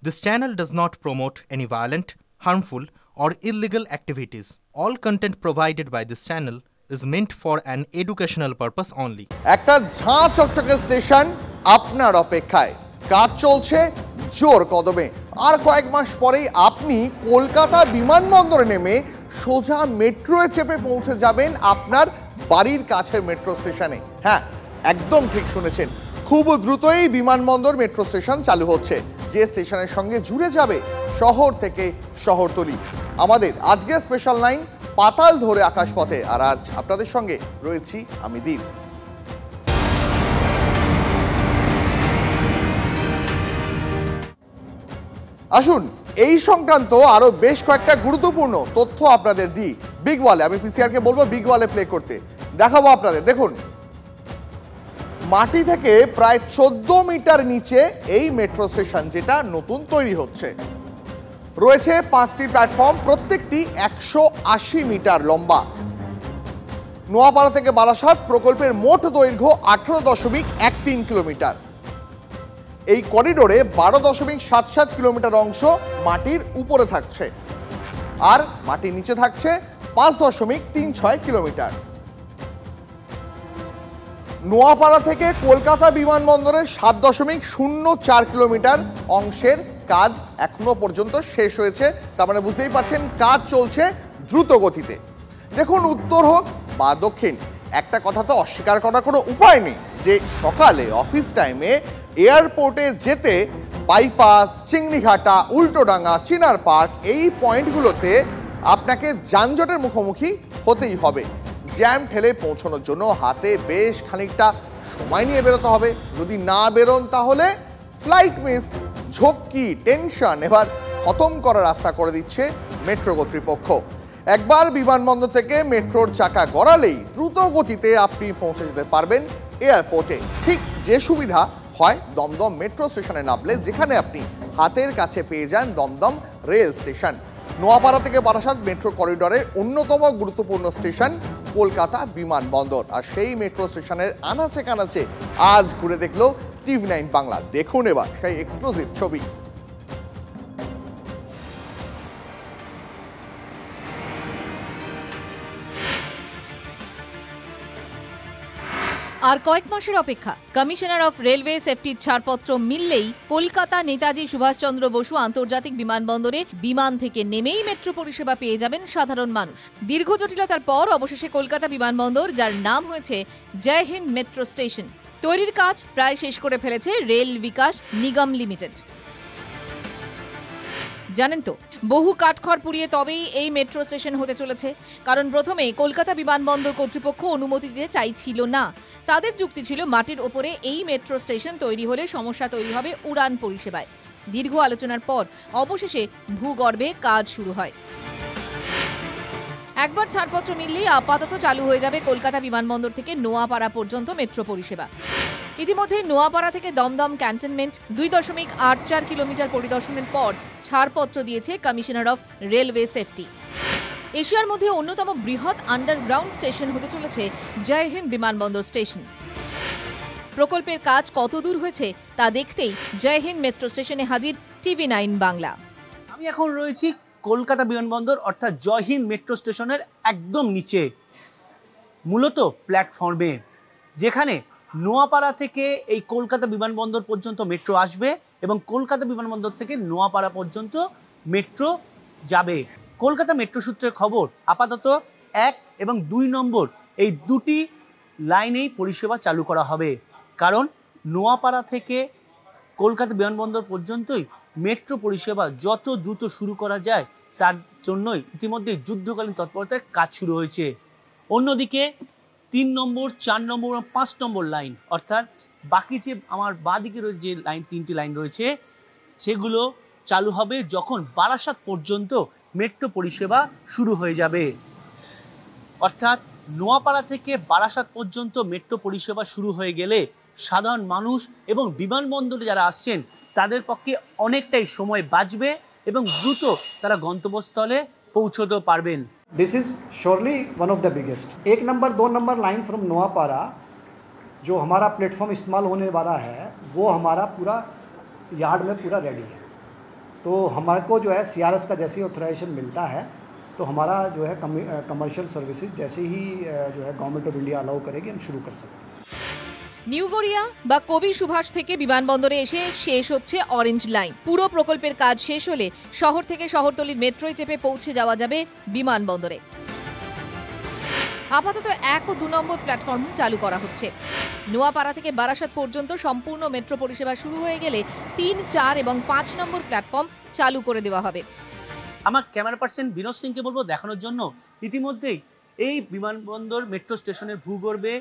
This channel does not promote any violent, harmful, or illegal activities. All content provided by this channel is meant for an educational purpose only. একটা ঝাঁ চকচকে station আপনার অপেক্ষায়, কাজ চলছে জোর কদমে। আর কয়েক মাস পরেই আপনি কলকাতা বিমানবন্দরে নেমে সোজা মেট্রোয় চেপে পৌঁছে যাবেন আপনার বাড়ির কাছের মেট্রো স্টেশনে। হ্যাঁ, একদম ঠিক শুনেছেন, খুব দ্রুতই বিমানবন্দর মেট্রো স্টেশন চালু হচ্ছে, যে স্টেশনের সঙ্গে জুড়ে যাবে শহর থেকে শহরতলি। আমাদের আজকের স্পেশাল লাইন পাতাল ধরে আকাশপথে, আর আজ আপনাদের সঙ্গে রয়েছি আমি দীপ। আসুন এই সংক্রান্ত আরো বেশ কয়েকটা গুরুত্বপূর্ণ তথ্য আপনাদের দিই। বিগ ওয়ালে, আমি পিসিআর কে বলবো বিগ ওয়ালে প্লে করতে, দেখাবো আপনাদের। দেখুন, মাটি থেকে প্রায় 14 মিটার নিচে এই মেট্রো স্টেশন, যেটা নতুন তৈরি হচ্ছে। রয়েছে 5টি প্ল্যাটফর্ম, প্রত্যেকটি 180 মিটার লম্বা। নোয়াপাড়া থেকে বারাসাত প্রকল্পের মোট দৈর্ঘ্য 18.13 কিলোমিটার। এই করিডোরে 12.77 কিলোমিটার অংশ মাটির উপরে থাকছে, আর মাটির নিচে থাকছে 5.36 কিলোমিটার। নোয়াপাড়া থেকে কলকাতা বিমানবন্দরের 7.04 কিলোমিটার অংশের কাজ এখনো পর্যন্ত শেষ হয়েছে। তার মানে বুঝতেই পারছেন কাজ চলছে দ্রুত গতিতে। দেখুন, উত্তর হোক বা দক্ষিণ, একটা কথা তো অস্বীকার করার কোনো উপায় নেই যে সকালে অফিস টাইমে এয়ারপোর্টে যেতে বাইপাস, চিংড়িঘাটা, উল্টোডাঙ্গা, চিনার পার্ক, এই পয়েন্টগুলোতে আপনাকে যানজটের মুখোমুখি হতেই হবে। জ্যাম ঠেলে পৌঁছানোর জন্য হাতে বেশ খানিকটা সময় নিয়ে বেরোতে হবে। যদি না বেরোন তাহলে ফ্লাইট মিস, ঝক্কি, টেনশন এবার খতম করার রাস্তা করে দিচ্ছে মেট্রো কর্তৃপক্ষ। একবার বিমানবন্দর থেকে মেট্রোর চাকা গড়ালেই দ্রুত গতিতে আপনি পৌঁছে যেতে পারবেন এয়ারপোর্টে। ঠিক যে সুবিধা হয় দমদম মেট্রো স্টেশনে নামলে, যেখানে আপনি হাতের কাছে পেয়ে যান দমদম রেল স্টেশন। নোয়াপাড়া থেকে বারাসাত মেট্রো করিডোরের অন্যতম গুরুত্বপূর্ণ স্টেশন কলকাতা বিমানবন্দর, আর সেই মেট্রো স্টেশনের আনাচে কানাচে আজ ঘুরে দেখলো TV9 বাংলা। দেখুন এবার সেই এক্সক্লুসিভ ছবি। আর কয়েক মাসের অপেক্ষা, কমিশনার অফ রেলওয়ে সেফটির ছাড়পত্র মিললেই কলকাতা নেতাজি সুভাষচন্দ্র বসু আন্তর্জাতিক বিমানবন্দরে বিমান থেকে নেমেই মেট্রো পরিষেবা পেয়ে যাবেন সাধারণ মানুষ। দীর্ঘ জটিলতার পর অবশেষে কলকাতা বিমানবন্দর, যার নাম হয়েছে জয় হিন্দ মেট্রো স্টেশন, তৈরির কাজ প্রায় শেষ করে ফেলেছে রেল বিকাশ নিগম লিমিটেড। জানেন তো, বহু কাঠখড় পুড়িয়ে তবেই এই মেট্রো স্টেশন হতে চলেছে। কারণ প্রথমে কলকাতা বিমানবন্দর কর্তৃপক্ষ অনুমতি দিতে চাইছিল না। তাদের যুক্তি ছিল, মাটির ওপরে এই মেট্রো স্টেশন তৈরি হলে সমস্যা তৈরি হবে উড়ান পরিষেবায়। দীর্ঘ আলোচনার পর অবশেষে ভূগর্ভে কাজ শুরু হয়। একবার ছাড়পত্র মিললেই আপাতত চালু হয়ে যাবে কলকাতা বিমানবন্দর থেকে নোয়াপাড়া পর্যন্ত মেট্রো পরিষেবা। ইতিমধ্যে নোয়াপাড়া থেকে দমদম ক্যান্টনমেন্ট 2.84 কিলোমিটার পরিদর্শনের পর ছাড়পত্র দিয়েছে কমিশনার অফ রেলওয়ে সেফটি। এশিয়ার মধ্যে অন্যতম বৃহৎ আন্ডারগ্রাউন্ড স্টেশন হতে চলেছে জয় হিন্দ বিমানবন্দর স্টেশন। প্রকল্পের কাজ কত দূর হয়েছে তা দেখতেই জয় হিন্দ মেট্রো স্টেশনে হাজির TV9 বাংলা। আমি এখন রয়েছি কলকাতা বিমানবন্দর অর্থাৎ জয় হিন্দ মেট্রো স্টেশনের একদম নিচে, মূলত প্ল্যাটফর্মে, যেখানে নোয়াপাড়া থেকে এই কলকাতা বিমানবন্দর পর্যন্ত মেট্রো আসবে এবং কলকাতা বিমানবন্দর থেকে নোয়াপাড়া পর্যন্ত মেট্রো যাবে। কলকাতা মেট্রো সূত্রের খবর, আপাতত 1 এবং 2 নম্বর এই দুটি লাইনেই পরিষেবা চালু করা হবে। কারণ নোয়াপাড়া থেকে কলকাতা বিমানবন্দর পর্যন্তই মেট্রো পরিষেবা যত দ্রুত শুরু করা যায় তার জন্যই ইতিমধ্যে যুদ্ধকালীন তৎপরতায় কাজ শুরু হয়েছে। অন্যদিকে 3 নম্বর, 4 নম্বর এবং 5 নম্বর লাইন, অর্থাৎ বাকি যে আমার বাঁদিকে রয়েছে যে লাইন, 3টি লাইন রয়েছে, সেগুলো চালু হবে যখন বারাসাত পর্যন্ত মেট্রো পরিষেবা শুরু হয়ে যাবে। অর্থাৎ নোয়াপাড়া থেকে বারাসাত পর্যন্ত মেট্রো পরিষেবা শুরু হয়ে গেলে সাধারণ মানুষ এবং বিমানবন্দরে যারা আসছেন তাদের পক্ষে অনেকটাই সময় বাঁচবে এবং দ্রুত তারা গন্তব্যস্থলে পৌঁছতে পারবেন। This is surely one of the biggest. 1 number 2 number line from Noapara जो हमारा प्लेटफॉर्म इस्तेमाल होने वाला है, वो हमारा पूरा यार्ड में पूरा रेडी है। तो हमारे को जो है CRS का जैसे ही ऑथराइजेशन मिलता है तो हमारा जो है कमर्शियल सर्विसेज जैसे ही जो है गवर्नमेंट ऑफ इंडिया अलाउ करेगी हम शुरू कर सकते हैं। নিউ গড়িয়া বা কবি সুভাষ থেকে বিমানবন্দরে এসে শেষ হচ্ছে অরেঞ্জ লাইন। পুরো প্রকল্পের কাজ শেষ হলে শহর থেকে শহরতলির মেট্রোয় চেপে পৌঁছে যাওয়া যাবে বিমানবন্দরে। আপাতত 1 ও 2 নম্বর প্ল্যাটফর্ম চালু করা হচ্ছে। নোয়াপাড়া থেকে বারাসাত পর্যন্ত সম্পূর্ণ মেট্রো পরিষেবা শুরু হয়ে গেলে 3, 4 এবং 5 নম্বর প্ল্যাটফর্ম চালু করে দেওয়া হবে। আমার ক্যামেরা পার্সন বিনোদ সিংকে বলবো দেখানোর জন্য ইতিমধ্যেই এই বিমানবন্দর মেট্রো স্টেশনের ভূগর্ভে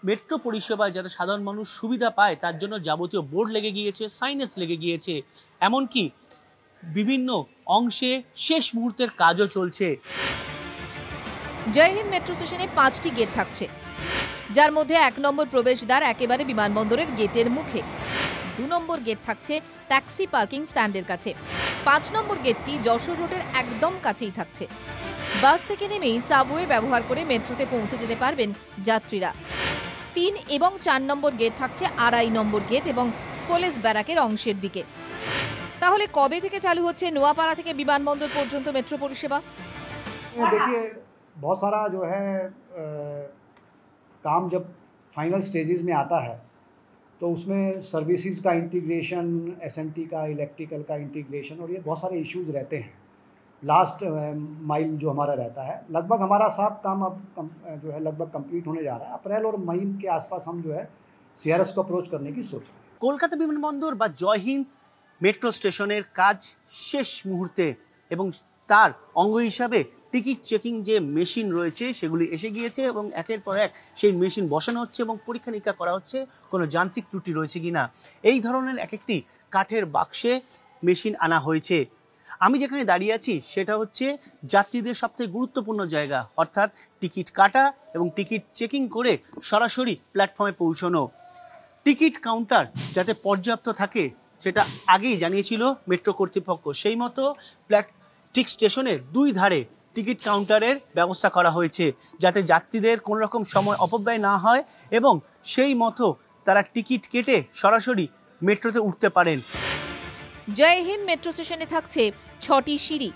মেট্রো পরিষেবায় যাতে সাধারণ মানুষ সুবিধা পায় তার জন্য যাবতীয় বোর্ড লেগে গিয়েছে, সাইনেজ লেগে গিয়েছে, এমনকি বিভিন্ন অংশে শেষ মুহূর্তের কাজও চলছে। জয় হিন্দ মেট্রো স্টেশনে 5টি গেট থাকছে, যার মধ্যে 1 নম্বর প্রবেশদ্বার একেবারে বিমানবন্দরের গেটের মুখে। 2 নম্বর গেট থাকছে ট্যাক্সি পার্কিং স্ট্যান্ডের কাছে। 5 নম্বর গেটটি যশোর রোডের একদম কাছেই থাকছে। বাস থেকে নেমেই সাবওয়ে ব্যবহার করে মেট্রোতে পৌঁছে যেতে পারবেন যাত্রীরা। 3 এবং 4 নম্বর গেট থাকছে 2.5 নম্বর গেট এবং পুলিশ ব্যারাকের অংশের দিকে। তাহলে কবে থেকে চালু হচ্ছে নোয়াপাড়া থেকে বিমানবন্দর পর্যন্ত মেট্রো পরিষেবা? देखिए बहुत सारा जो है काम जब फाइनल स्टेजेस में आता है तो उसमें सर्विसेज का इंटीग्रेशन, SMT का, इलेक्ट्रिकल का इंटीग्रेशन और ये बहुत सारे इश्यूज रहते हैं। लास्ट माइल जो हमारा रहता है, लगभग हमारा सब काम अब जो है लगभग कंप्लीट होने जा रहा है। अप्रैल और मई के आसपास हम जो है CRS को अप्रोच करने की सोच रहे हैं। কলকাতা বিমানবন্দর বা জয় হিন্দ মেট্রো স্টেশনের কাজ শেষ মুহূর্তে এবং তার অঙ্গ হিসাবে টিকিট চেকিং যে মেশিন রয়েছে সেগুলি এসে গিয়েছে এবং একের পর এক সেই মেশিন বসানো হচ্ছে এবং পরীক্ষা নিরীক্ষা করা হচ্ছে কোনো যান্ত্রিক ত্রুটি রয়েছে কিনা। এই ধরনের এক একটি কাঠের বাক্সে মেশিন আনা হয়েছে। আমি যেখানে দাঁড়িয়ে আছি সেটা হচ্ছে যাত্রীদের সবথেকে গুরুত্বপূর্ণ জায়গা, অর্থাৎ টিকিট কাটা এবং টিকিট চেকিং করে সরাসরি প্ল্যাটফর্মে পৌঁছানো। টিকিট কাউন্টার যাতে পর্যাপ্ত থাকে সেটা আগেই জানিয়েছিল মেট্রো কর্তৃপক্ষ। সেই মতো ঠিক স্টেশনের 2 ধারে টিকিট কাউন্টারের ব্যবস্থা করা হয়েছে যাতে যাত্রীদের কোনো রকম সময় অপব্যয় না হয় এবং সেই মতো তারা টিকিট কেটে সরাসরি মেট্রোতে উঠতে পারেন। জয় হিন্দ মেট্রো স্টেশনে থাকছে 6টি সিঁড়ি,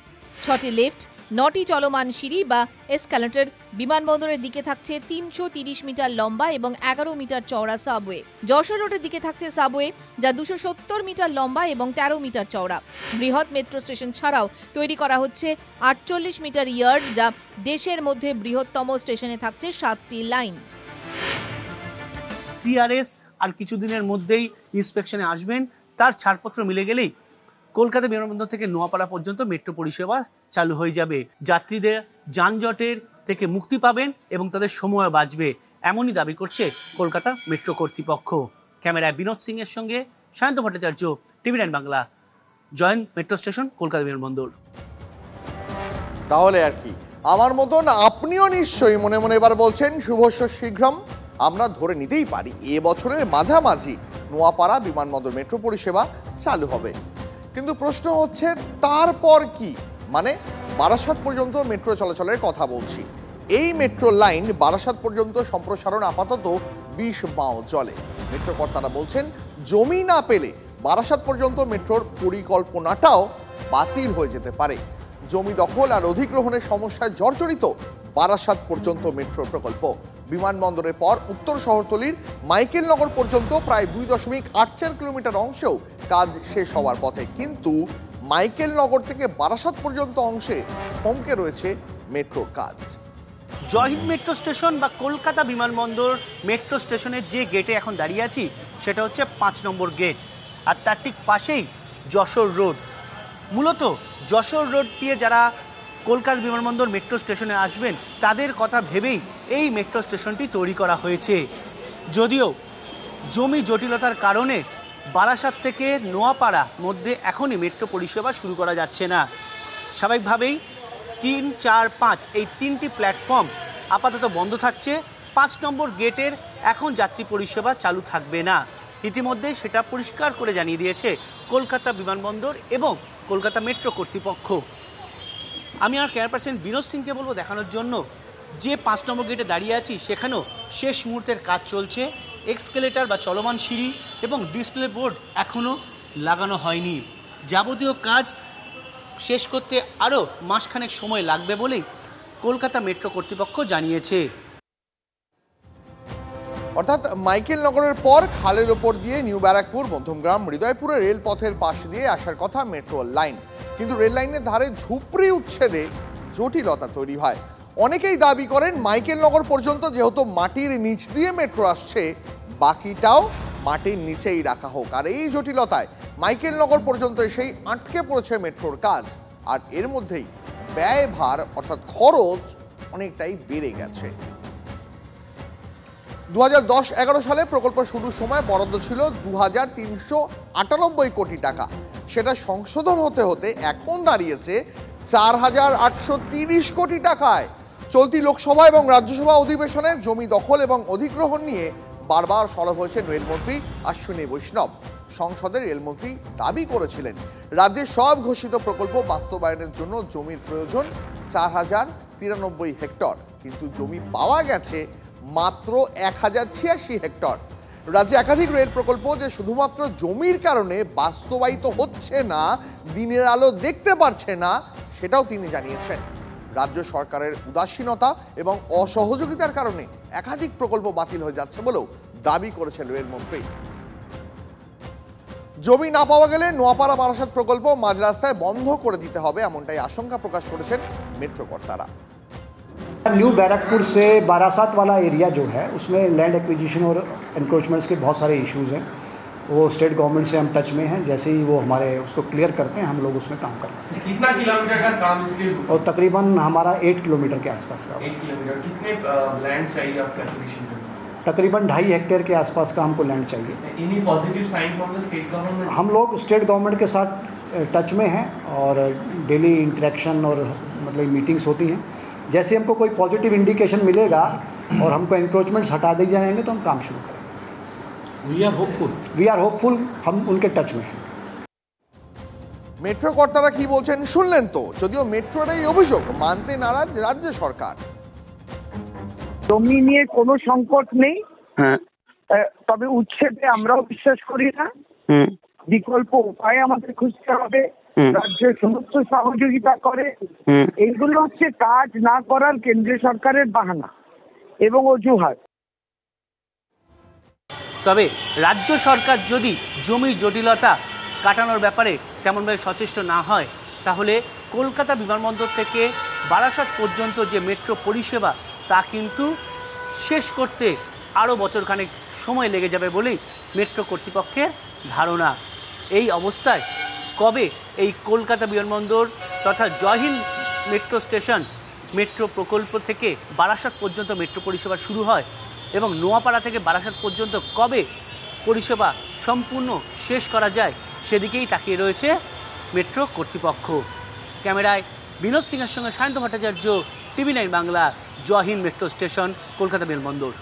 6টি লিফট, 9টি চলমান সিঁড়ি বা এসকালেটর। বিমানবন্দরের দিকে থাকছে 330 মিটার লম্বা এবং 11 মিটার চওড়া সাবওয়ে। যশোর রোডের দিকে থাকছে সাবওয়ে যা 270 মিটার লম্বা এবং 13 মিটার চওড়া। বৃহৎ মেট্রো স্টেশন ছাড়াও তৈরি করা হচ্ছে 48 মিটার ইয়ার্ড, যা দেশের মধ্যে বৃহত্তম। স্টেশনে থাকছে 7টি লাইন। CRS আর কিছুদিনের মধ্যেই ইন্সপেকশনে আসবেন, তার ছাড়পত্র মিলে গেলেই কলকাতা বিমানবন্দর থেকে নোয়াপাড়া পর্যন্ত মেট্রো পরিষেবা চালু হয়ে যাবে। যাত্রীদের যানজটের থেকে মুক্তি পাবেন এবং তাদের সময় বাঁচবে, এমনই দাবি করছে কলকাতা মেট্রো কর্তৃপক্ষ। ক্যামেরায় বিনোদ সিং এর সঙ্গে Sayanta Bhattacharya, TV9 Bangla, joint metro station, Kolkata বিমানবন্দর। তাহলে আর কি, আমার মতন আপনিও নিশ্চয়ই মনে মনে এবার বলছেন শুভস্য শীঘ্রম। আমরা ধরে নিতেই পারি এবছরের মাঝামাঝি নোয়াপাড়া বিমানবন্দর মেট্রো পরিষেবা চালু হবে। কিন্তু প্রশ্ন হচ্ছে তারপর কি, মানে বারাসাত পর্যন্ত মেট্রো চলাচলের কথা বলছি। এই মেট্রো লাইন বারাসাত পর্যন্ত সম্প্রসারণ আপাতত 20 বাও চলে। মেট্রো কর্তারা বলছেন জমি না পেলে বারাসাত পর্যন্ত মেট্রোর পরিকল্পনাটাও বাতিল হয়ে যেতে পারে। জমি দখল আর অধিগ্রহণের সমস্যায় জর্জরিত বারাসাত পর্যন্ত মেট্রো প্রকল্প। বিমানবন্দরের পর উত্তর শহরতলির মাইকেলনগর পর্যন্ত প্রায় 2.84 কিলোমিটার অংশেও কাজ শেষ হওয়ার পথে, কিন্তু মাইকেলনগর থেকে বারাসাত পর্যন্ত অংশে থমকে রয়েছে মেট্রোর কাজ। জয় হিন্দ মেট্রো স্টেশন বা কলকাতা বিমানবন্দর মেট্রো স্টেশনের যে গেটে এখন দাঁড়িয়ে আছি সেটা হচ্ছে 5 নম্বর গেট, আর তার ঠিক পাশেই যশোর রোড। মূলত যশোর রোড দিয়ে যারা কলকাতা বিমানবন্দর মেট্রো স্টেশনে আসবেন তাদের কথা ভেবেই এই মেট্রো স্টেশনটি তৈরি করা হয়েছে। যদিও জমি জটিলতার কারণে বারাসাত থেকে নোয়াপাড়া মধ্যে এখনই মেট্রো পরিষেবা শুরু করা যাচ্ছে না। স্বাভাবিকভাবেই 3, 4, 5 এই 3টি প্ল্যাটফর্ম আপাতত বন্ধ থাকছে। 5 নম্বর গেটের এখন যাত্রী পরিষেবা চালু থাকবে না, ইতিমধ্যে সেটা পরিষ্কার করে জানিয়ে দিয়েছে কলকাতা বিমানবন্দর এবং কলকাতা মেট্রো কর্তৃপক্ষ। আমি আর ক্যামেরা পার্সন বিনোদ সিংকে বলবো দেখানোর জন্য যে 5 নম্বর গেটে দাঁড়িয়ে আছি সেখানেও শেষ মুহূর্তের কাজ চলছে। এক্সকেলেটর বা চলমান সিঁড়ি এবং ডিসপ্লে বোর্ড এখনও লাগানো হয়নি। যাবতীয় কাজ শেষ করতে আরও মাসখানেক সময় লাগবে বলেই কলকাতা মেট্রো কর্তৃপক্ষ জানিয়েছে। অর্থাৎ মাইকেল নগরের পর খালের ওপর দিয়ে নিউ ব্যারাকপুর, মধ্যমগ্রাম, হৃদয়পুরে রেলপথের পাশ দিয়ে আসার কথা মেট্রো লাইন, কিন্তু রেল লাইনের ধারে ঝুপড়ি উচ্ছেদে জটিলতা তৈরি হয়। অনেকেই দাবি করেন মাইকেল নগর পর্যন্ত যেহেতু মাটির নিচ দিয়ে মেট্রো আসছে, বাকিটাও মাটির নিচেই রাখা হোক। আর এই জটিলতায় মাইকেল নগর পর্যন্ত এসেই আটকে পড়েছে মেট্রোর কাজ, আর এর মধ্যেই ব্যয়ভার অর্থাৎ খরচ অনেকটাই বেড়ে গেছে। 2010-11 সালে প্রকল্প শুরুর সময় বরাদ্দ ছিল 2398 কোটি টাকা। সেটা সংশোধন হতে হতে এখন দাঁড়িয়েছে 4830 কোটি টাকায়। চলতি লোকসভা এবং রাজ্যসভা অধিবেশনে জমি দখল এবং অধিগ্রহণ নিয়ে বারবার সরব হয়েছেন রেলমন্ত্রী অশ্বিনী বৈষ্ণব। সংসদের রেলমন্ত্রী দাবি করেছিলেন রাজ্যের সব ঘোষিত প্রকল্প বাস্তবায়নের জন্য জমির প্রয়োজন 4093 হেক্টর, কিন্তু জমি পাওয়া গেছে মাত্র 1086 হেক্টর। রাজ্যে একাধিক রেল প্রকল্প যে শুধুমাত্র জমির কারণে বাস্তবায়িত হচ্ছে না, দিনের আলো দেখতে পারছে না, সেটাও তিনি জানিয়েছেন। রাজ্য সরকারের উদাসীনতা এবং অসহযোগিতার কারণে একাধিক প্রকল্প বাতিল হয়ে যাচ্ছে বলেও দাবি করেছেন রেলমন্ত্রী। জমি না পাওয়া গেলে নোয়াপাড়া বারাসাত প্রকল্প মাঝ রাস্তায় বন্ধ করে দিতে হবে, এমনটাই আশঙ্কা প্রকাশ করেছেন মেট্রো কর্তারা। न्यू बैरकपुर से बारासात वाला एरिया जो है उसमें लैंड एक्विजिशन और एनक्रोचमेंट्स के बहुत सारे इश्यूज़ हैं। वो स्टेट गवर्नमेंट से हम टच में हैं, जैसे ही वो हमारे उसको क्लियर करते हैं हम लोग उसमें काम करते हैं। कितना किलोमीटर का काम इसके? और तकरीबन हमारा 8 किलोमीटर के आसपास का। 8 किलोमीटर। कितने लैंड चाहिए आपका एक्विजिशन करने? तकरीबन 2.5 हेक्टेयर के आसपास का हमको लैंड चाहिए। Any positive sign from the state government? हम लोग स्टेट गवर्नमेंट के साथ टच में हैं और डेली इंटरेक्शन और मतलब मीटिंग्स होती हैं। जैसे हमको कोई पॉजिटिव इंडिकेशन मिलेगा और हमको एनक्रोचमेंट्स हटा दिए जाएंगे तो हम काम शुरू करेंगे। वी आर होपफुल, हम उनके टच में हैं। মেট্রো কর্তারা কি বলছেন শুনলেন তো। যদিও মেট্রোর এই অভিযোগ মানতে নারাজ রাজ্য সরকার। জমি নিয়ে কোনো সংকট নেই, তবে উচ্ছেদে আমরাও বিশ্বাস করি না। বিকল্প উপায় আমাদের খুঁজতে হবে, রাজ্যের সমস্ত সহযোগিতা করে। এইগুলো হচ্ছে কাজ না করার কেন্দ্রীয় সরকারের বাহানা এবং অজুহাত। তবে রাজ্য সরকার যদি জমি জটিলতা কাটানোর ব্যাপারে তেমনভাবে সচেষ্ট না হয়, তাহলে কলকাতা বিমানবন্দর থেকে বারাসাত পর্যন্ত যে মেট্রো পরিষেবা তা কিন্তু শেষ করতে আরও বছরখানেক সময় লেগে যাবে বলেই মেট্রো কর্তৃপক্ষের ধারণা। এই অবস্থায় কবে এই কলকাতা বিমানবন্দর তথা জয়হিন্দ মেট্রো স্টেশন মেট্রো প্রকল্প থেকে বারাসাত পর্যন্ত মেট্রো পরিষেবা শুরু হয় এবং নোয়াপাড়া থেকে বারাসাত পর্যন্ত কবে পরিষেবা সম্পূর্ণ শেষ করা যায়, সেদিকেই তাকিয়ে রয়েছে মেট্রো কর্তৃপক্ষ। ক্যামেরায় বিনোদ সিংহের সঙ্গে Sayanta Bhattacharya, TV9 Bangla, Jai Hind metro station, Kolkata বিমানবন্দর।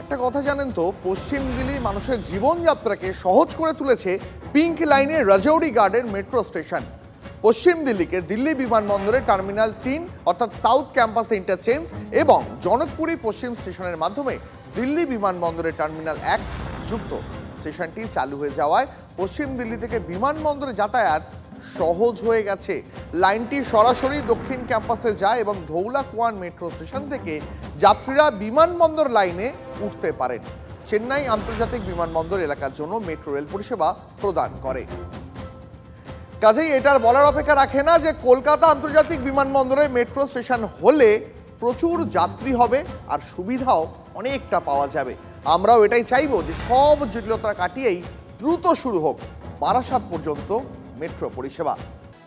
একটা কথা জানেন তো, পশ্চিম দিল্লির মানুষের জীবনযাত্রাকে সহজ করে তুলেছে পিঙ্ক লাইনের রাজৌরি গার্ডেন মেট্রো স্টেশন। পশ্চিম দিল্লিকে দিল্লি বিমানবন্দরের টার্মিনাল 3 অর্থাৎ সাউথ ক্যাম্পাস ইন্টারচেঞ্জ এবং জনকপুরি পশ্চিম স্টেশনের মাধ্যমে দিল্লি বিমানবন্দরের টার্মিনাল 1 যুক্ত। স্টেশনটি চালু হয়ে যাওয়ায় পশ্চিম দিল্লি থেকে বিমানবন্দরে যাতায়াত সহজ হয়ে গেছে। লাইনটি সরাসরি দক্ষিণ ক্যাম্পাসে যায় এবং ধৌলা কুয়ান মেট্রো স্টেশন থেকে যাত্রীরা বিমানবন্দর লাইনে উঠতে পারেন। চেন্নাই আন্তর্জাতিক বিমানবন্দর এলাকার জন্য মেট্রো রেল পরিষেবা প্রদান করে। কাজেই এটার বলার অপেক্ষা রাখে না যে কলকাতা আন্তর্জাতিক বিমানবন্দরে মেট্রো স্টেশন হলে প্রচুর যাত্রী হবে আর সুবিধাও অনেকটা পাওয়া যাবে। আমরাও এটাই চাইবো যে সব জটিলতা কাটিয়েই দ্রুত শুরু হোক বারাসাত পর্যন্ত মেট্রো পরিষেবা।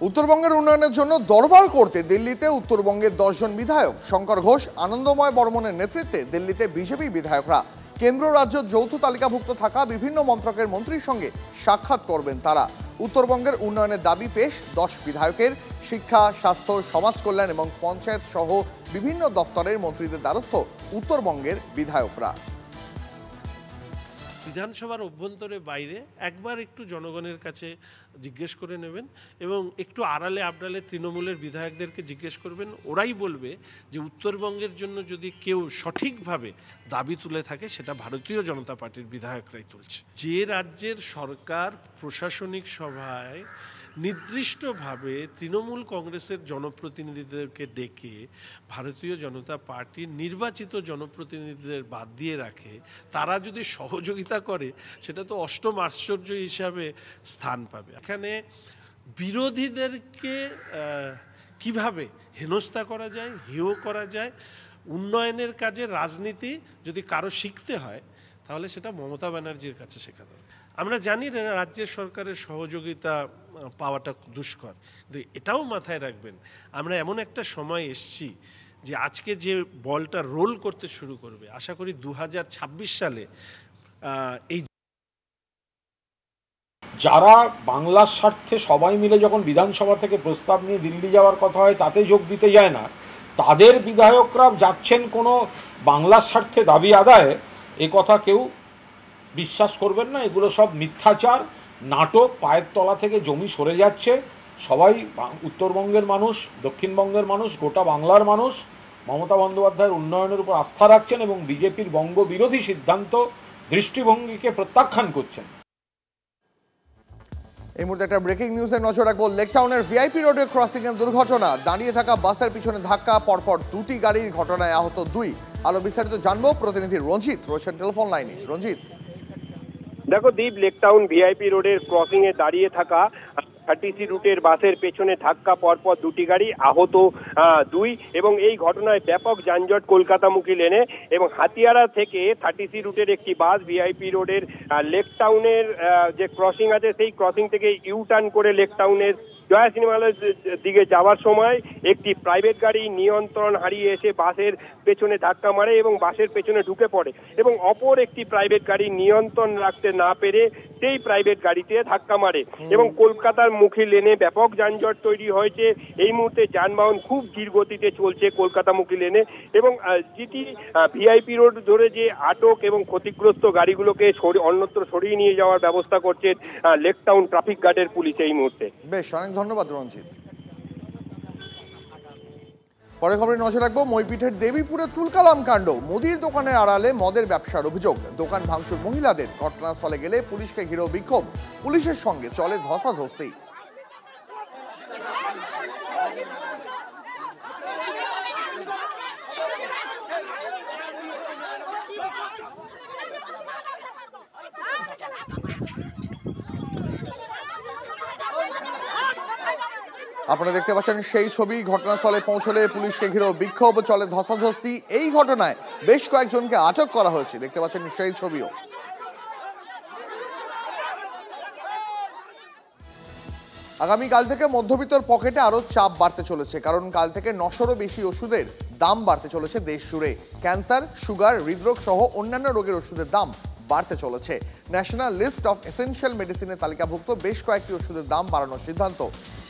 উত্তরবঙ্গের উন্নয়নের জন্য দরবার করতে দিল্লিতে উত্তরবঙ্গের 10 জন বিধায়ক, শঙ্কর ঘোষ, আনন্দময় বর্মনের নেতৃত্বে দিল্লিতে বিজেপি বিধায়করা কেন্দ্র রাজ্য যৌথ তালিকাভুক্ত থাকা বিভিন্ন মন্ত্রকের মন্ত্রীর সঙ্গে সাক্ষাৎ করবেন তারা। উত্তরবঙ্গের উন্নয়নের দাবি পেশ 10 বিধায়কের। শিক্ষা, স্বাস্থ্য, সমাজ কল্যাণ এবং পঞ্চায়েত সহ বিভিন্ন দফতরের মন্ত্রীদের দ্বারস্থ উত্তরবঙ্গের বিধায়করা। বিধানসভার অভ্যন্তরে বাইরে একবার একটু জনগণের কাছে জিজ্ঞেস করে নেবেন এবং একটু আড়ালে আবডালে তৃণমূলের বিধায়কদেরকে জিজ্ঞেস করবেন, ওরাই বলবে যে উত্তরবঙ্গের জন্য যদি কেউ সঠিকভাবে দাবি তুলে থাকে সেটা ভারতীয় জনতা পার্টির বিধায়করাই তুলছে। যে রাজ্যের সরকার প্রশাসনিক সভায় নির্দিষ্টভাবে তৃণমূল কংগ্রেসের জনপ্রতিনিধিদেরকে ডেকে ভারতীয় জনতা পার্টির নির্বাচিত জনপ্রতিনিধিদের বাদ দিয়ে রাখে, তারা যদি সহযোগিতা করে সেটা তো অষ্টম আশ্চর্য হিসাবে স্থান পাবে। এখানে বিরোধীদেরকে কিভাবে হেনস্থা করা যায়, হেয় করা যায়, উন্নয়নের কাজে রাজনীতি যদি কারো শিখতে হয় তাহলে সেটা মমতা ব্যানার্জির কাছে শেখা দরকার। আমরা জানি রাজ্যের সরকারের সহযোগিতা পাওয়াটা দুষ্কর, কিন্তু এটাও মাথায় রাখবেন আমরা এমন একটা সময় এসছি যে আজকে যে বলটা রোল করতে শুরু করবে, আশা করি 2026 সালে এই যারা বাংলার স্বার্থে সবাই মিলে যখন বিধানসভা থেকে প্রস্তাব নিয়ে দিল্লি যাওয়ার কথা হয় তাতে যোগ দিতে যায় না, তাদের বিধায়করা যাচ্ছেন কোনো বাংলার স্বার্থে দাবি আদায়ে, এ কথা কেউ বিশ্বাস করবেন না। এগুলো সব মিথ্যাচার, নাটক, পায়ের তলা থেকে জমি সরে যাচ্ছে। সবাই উত্তরবঙ্গের মানুষ, দক্ষিণবঙ্গের মানুষ, গোটা বাংলার মানুষ মমতা বন্দ্যোপাধ্যায়ের উন্নয়নের উপর আস্থা রাখছেন এবং বিজেপির বঙ্গ বিরোধী সিদ্ধান্ত দৃষ্টিভঙ্গিকে প্রত্যাখ্যান করছেন। এই মুহূর্তে একটা ব্রেকিং নিউজে নজর রাখবো। লেকটাউনের ভিআইপি রোডে ক্রসিং এর দুর্ঘটনা, দাঁড়িয়ে থাকা বাসের পিছনে ধাক্কা, পরপর দুটি গাড়ির ঘটনায় আহত 2। আলো বিস্তারিত জানবো প্রতিনিধি রঞ্জিত রয়েছেন টেলিফোন লাইনে। রঞ্জিত, দেখো দীপ, লেকটাউন ভিআইপি রোডের ক্রসিং এ দাঁড়িয়ে থাকা 30C রুটের বাসের পেছনে ধাক্কা, পরপর দুটি গাড়ি, আহত 2। এবং এই ঘটনায় ব্যাপক যানজট কলকাতামুখী লেনে। এবং হাতিয়ারা থেকে 30C রুটের একটি বাস ভিআইপি রোডের লেকটাউনের যে ক্রসিং আছে সেই ক্রসিং থেকে ইউটার্ন করে লেকটাউনের জয়া সিনেমালের দিকে যাওয়ার সময় একটি প্রাইভেট গাড়ি নিয়ন্ত্রণ হারিয়ে এসে বাসের পেছনে ধাক্কা মারে এবং বাসের পেছনে ঢুকে পড়ে। এবং অপর একটি প্রাইভেট গাড়ি নিয়ন্ত্রণ রাখতে না পেরে সেই প্রাইভেট গাড়িতে ধাক্কা মারে এবং কলকাতার মুখী লেনে ব্যাপক যানজট তৈরি হয়েছে। এই মুহূর্তে যানবাহন খুব ধীর গতিতে চলছে কলকাতামুখী লেনে। এবং যেটি ভিআইপি রোড ধরে যে আটক এবং ক্ষতিগ্রস্ত গাড়িগুলোকে অন্যত্র সরিয়ে নিয়ে যাওয়ার ব্যবস্থা করছে লেকটাউন ট্রাফিক গার্ডের পুলিশ এই মুহূর্তে। বেশ, অনেক ধন্যবাদ রঞ্জিত। পরে খবরে নজর রাখবো মইপিঠের দেবীপুরে তুলকালাম কাণ্ড, মুদির দোকানের আড়ালে মদের ব্যবসার অভিযোগ, দোকান ভাঙচুর মহিলাদের, ঘটনাস্থলে গেলে পুলিশকে ঘিরেও বিক্ষোভ, পুলিশের সঙ্গে চলে ধস্তাধস্তি। আপনারা দেখতে পাচ্ছেন সেই ছবি, ঘটনাস্থলে পৌঁছলে পুলিশকে ঘিরেও বিক্ষোভ, চলে ধস্তাধস্তি। এই ঘটনায় বেশ কয়েকজনকে আটক করা হয়েছে, দেখতে পাচ্ছেন সেই ছবিও। আগামীকাল থেকে মধ্যবিত্তর পকেটে আরো চাপ বাড়তে চলেছে, কারণ কাল থেকে 900রও বেশি ওষুধের দাম বাড়তে চলেছে দেশ জুড়ে। ক্যান্সার, সুগার, হৃদরোগ সহ অন্যান্য রোগের ওষুধের দাম বাড়তে চলেছে। ন্যাশনাল লিস্ট অফ এসেনশিয়াল মেডিসিনের তালিকাভুক্ত বেশ কয়েকটি ওষুধের দাম বাড়ানোর সিদ্ধান্ত।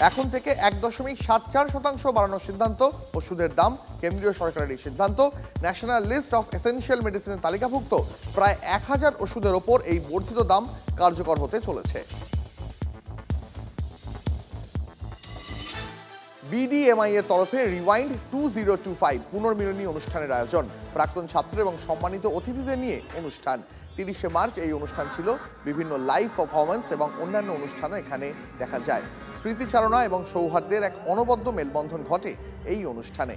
এখন থেকে 1.74% বাড়ানোর সিদ্ধান্ত। ওষুধের দাম কেন্দ্রীয় সরকারের এই সিদ্ধান্ত। ন্যাশনাল লিস্ট অফ এসেনশিয়াল মেডিসিনের তালিকাভুক্ত প্রায় 1000 ওষুধের ওপর এই বর্ধিত দাম কার্যকর হতে চলেছে। বিডিএমআই এর তরফে রিওয়াইন্ড 2025 পুনর্মিলনী অনুষ্ঠানের আয়োজন, প্রাক্তন ছাত্র এবং সম্মানিত অতিথিদের নিয়ে অনুষ্ঠান। 30শে মার্চ এই অনুষ্ঠান ছিল। বিভিন্ন লাইভ পারফরমেন্স এবং অন্যান্য অনুষ্ঠানও এখানে দেখা যায়। স্মৃতিচারণা এবং সৌহার্দ্যের এক অনবদ্য মেলবন্ধন ঘটে এই অনুষ্ঠানে।